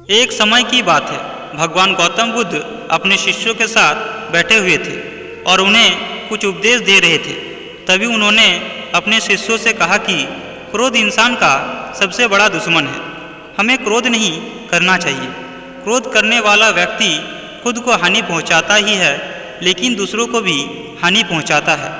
एक समय की बात है, भगवान गौतम बुद्ध अपने शिष्यों के साथ बैठे हुए थे और उन्हें कुछ उपदेश दे रहे थे। तभी उन्होंने अपने शिष्यों से कहा कि क्रोध इंसान का सबसे बड़ा दुश्मन है। हमें क्रोध नहीं करना चाहिए। क्रोध करने वाला व्यक्ति खुद को हानि पहुंचाता ही है, लेकिन दूसरों को भी हानि पहुंचाता है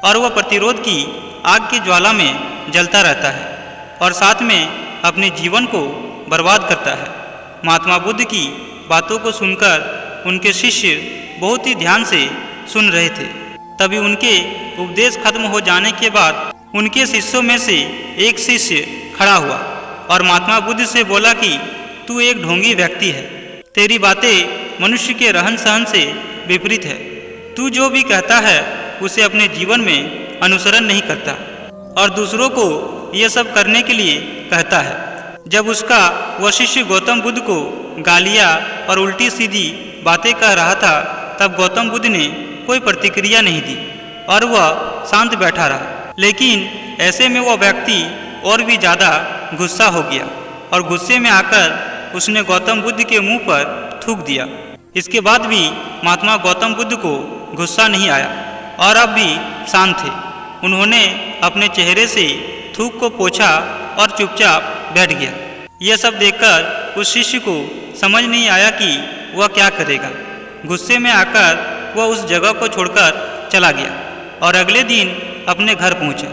और वह प्रतिरोध की आग की ज्वाला में जलता रहता है और साथ में अपने जीवन को बर्बाद करता है। महात्मा बुद्ध की बातों को सुनकर उनके शिष्य बहुत ही ध्यान से सुन रहे थे। तभी उनके उपदेश खत्म हो जाने के बाद उनके शिष्यों में से एक शिष्य खड़ा हुआ और महात्मा बुद्ध से बोला कि तू एक ढोंगी व्यक्ति है। तेरी बातें मनुष्य के रहन सहन से विपरीत है। तू जो भी कहता है उसे अपने जीवन में अनुसरण नहीं करता और दूसरों को ये सब करने के लिए कहता है। जब उसका वह शिष्य गौतम बुद्ध को गालियाँ और उल्टी सीधी बातें कह रहा था, तब गौतम बुद्ध ने कोई प्रतिक्रिया नहीं दी और वह शांत बैठा रहा। लेकिन ऐसे में वह व्यक्ति और भी ज़्यादा गुस्सा हो गया और गुस्से में आकर उसने गौतम बुद्ध के मुंह पर थूक दिया। इसके बाद भी महात्मा गौतम बुद्ध को गुस्सा नहीं आया और अब भी शांत थे। उन्होंने अपने चेहरे से थूक को पोंछा और चुपचाप बैठ गया। यह सब देखकर उस शिष्य को समझ नहीं आया कि वह क्या करेगा। गुस्से में आकर वह उस जगह को छोड़कर चला गया और अगले दिन अपने घर पहुंचा।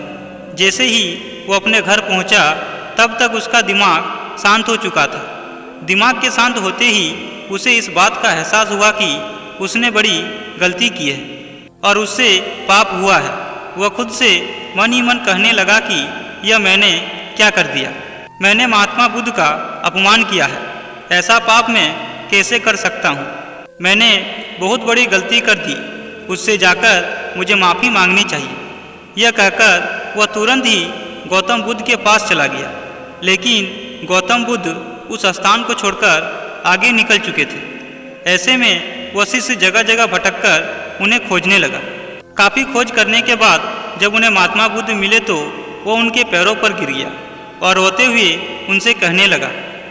जैसे ही वह अपने घर पहुंचा, तब तक उसका दिमाग शांत हो चुका था। दिमाग के शांत होते ही उसे इस बात का एहसास हुआ कि उसने बड़ी गलती की है और उससे पाप हुआ है। वह खुद से मन ही मन कहने लगा कि यह मैंने क्या कर दिया। मैंने महात्मा बुद्ध का अपमान किया है। ऐसा पाप मैं कैसे कर सकता हूँ। मैंने बहुत बड़ी गलती कर दी। उससे जाकर मुझे माफ़ी मांगनी चाहिए। यह कहकर वह तुरंत ही गौतम बुद्ध के पास चला गया। लेकिन गौतम बुद्ध उस स्थान को छोड़कर आगे निकल चुके थे। ऐसे में वह शिष्य जगह जगह भटककर उन्हें खोजने लगा। काफ़ी खोज करने के बाद जब उन्हें महात्मा बुद्ध मिले तो वह उनके पैरों पर गिर गया और रोते हुए उनसे कहने लगा,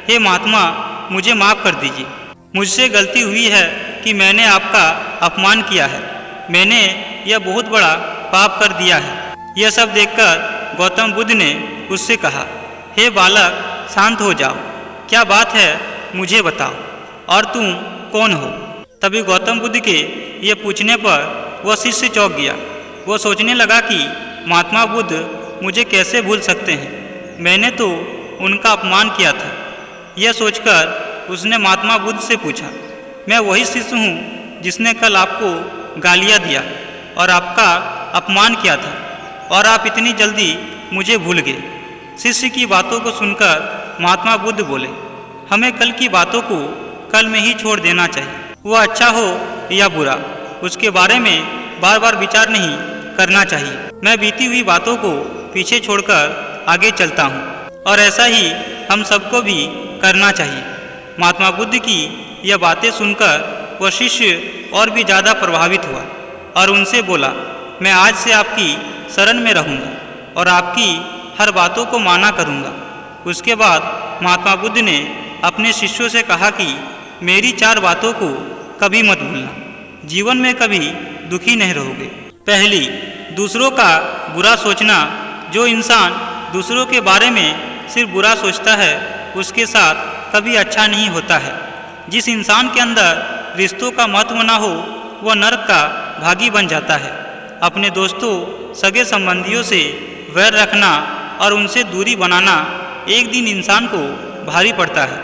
हे महात्मा, मुझे माफ़ कर दीजिए। मुझसे गलती हुई है कि मैंने आपका अपमान किया है। मैंने यह बहुत बड़ा पाप कर दिया है। यह सब देखकर गौतम बुद्ध ने उससे कहा, हे बालक, शांत हो जाओ। क्या बात है, मुझे बताओ, और तुम कौन हो। तभी गौतम बुद्ध के ये पूछने पर वह शिष्य चौंक गया। वह सोचने लगा कि महात्मा बुद्ध मुझे कैसे भूल सकते हैं। मैंने तो उनका अपमान किया था। यह सोचकर उसने महात्मा बुद्ध से पूछा, मैं वही शिष्य हूँ जिसने कल आपको गालियाँ दिया और आपका अपमान किया था, और आप इतनी जल्दी मुझे भूल गए। शिष्य की बातों को सुनकर महात्मा बुद्ध बोले, हमें कल की बातों को कल में ही छोड़ देना चाहिए। वह अच्छा हो या बुरा, उसके बारे में बार बार विचार नहीं करना चाहिए। मैं बीती हुई बातों को पीछे छोड़कर आगे चलता हूँ और ऐसा ही हम सबको भी करना चाहिए। महात्मा बुद्ध की यह बातें सुनकर वह शिष्य और भी ज़्यादा प्रभावित हुआ और उनसे बोला, मैं आज से आपकी शरण में रहूँगा और आपकी हर बातों को माना करूँगा। उसके बाद महात्मा बुद्ध ने अपने शिष्यों से कहा कि मेरी 4 बातों को कभी मत भूलना। जीवन में कभी दुखी नहीं रहोगे। पहली, दूसरों का बुरा सोचना। जो इंसान दूसरों के बारे में सिर्फ बुरा सोचता है, उसके साथ कभी अच्छा नहीं होता है। जिस इंसान के अंदर रिश्तों का महत्व न हो, वह नरक का भागी बन जाता है। अपने दोस्तों, सगे संबंधियों से वैर रखना और उनसे दूरी बनाना एक दिन इंसान को भारी पड़ता है।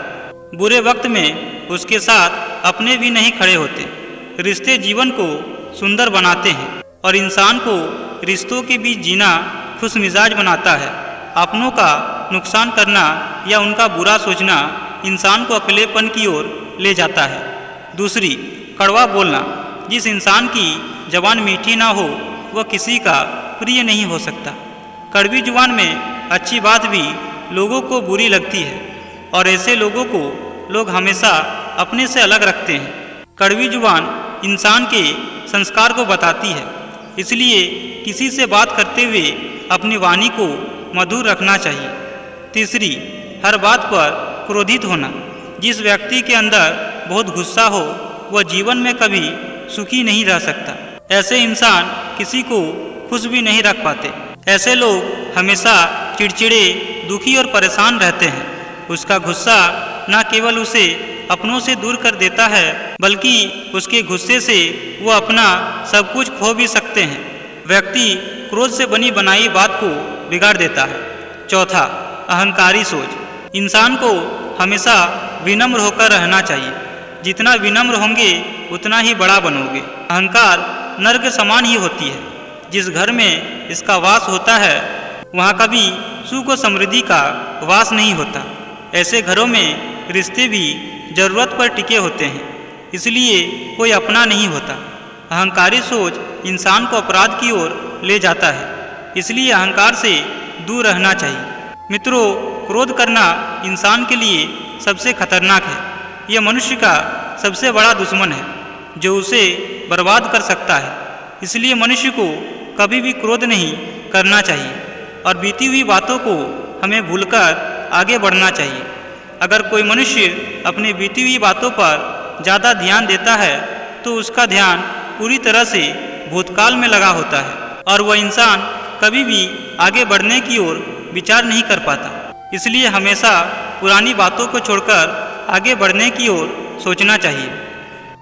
बुरे वक्त में उसके साथ अपने भी नहीं खड़े होते। रिश्ते जीवन को सुंदर बनाते हैं और इंसान को रिश्तों के बीच जीना खुश मिजाज बनाता है। अपनों का नुकसान करना या उनका बुरा सोचना इंसान को अकेलेपन की ओर ले जाता है। दूसरी, कड़वा बोलना। जिस इंसान की जबान मीठी ना हो, वह किसी का प्रिय नहीं हो सकता। कड़वी जुबान में अच्छी बात भी लोगों को बुरी लगती है और ऐसे लोगों को लोग हमेशा अपने से अलग रखते हैं। कड़वी जुबान इंसान के संस्कार को बताती है, इसलिए किसी से बात करते हुए अपनी वाणी को मधुर रखना चाहिए। तीसरी, हर बात पर क्रोधित होना। जिस व्यक्ति के अंदर बहुत गुस्सा हो वह जीवन में कभी सुखी नहीं रह सकता। ऐसे इंसान किसी को खुश भी नहीं रख पाते। ऐसे लोग हमेशा चिड़चिड़े, दुखी और परेशान रहते हैं। उसका गुस्सा न केवल उसे अपनों से दूर कर देता है बल्कि उसके गुस्से से वो अपना सब कुछ खो भी सकते हैं। व्यक्ति क्रोध से बनी बनाई बात को बिगाड़ देता है। चौथा, अहंकारी सोच। इंसान को हमेशा विनम्र होकर रहना चाहिए। जितना विनम्र होंगे उतना ही बड़ा बनोगे। अहंकार नर्क समान ही होती है। जिस घर में इसका वास होता है वहाँ कभी सुख और समृद्धि का वास नहीं होता। ऐसे घरों में रिश्ते भी जरूरत पर टिके होते हैं, इसलिए कोई अपना नहीं होता। अहंकारी सोच इंसान को अपराध की ओर ले जाता है, इसलिए अहंकार से दूर रहना चाहिए। मित्रों, क्रोध करना इंसान के लिए सबसे खतरनाक है। यह मनुष्य का सबसे बड़ा दुश्मन है जो उसे बर्बाद कर सकता है। इसलिए मनुष्य को कभी भी क्रोध नहीं करना चाहिए और बीती हुई बातों को हमें भूलकर आगे बढ़ना चाहिए। अगर कोई मनुष्य अपनी बीती हुई बातों पर ज़्यादा ध्यान देता है तो उसका ध्यान पूरी तरह से भूतकाल में लगा होता है और वह इंसान कभी भी आगे बढ़ने की ओर विचार नहीं कर पाता। इसलिए हमेशा पुरानी बातों को छोड़कर आगे बढ़ने की ओर सोचना चाहिए।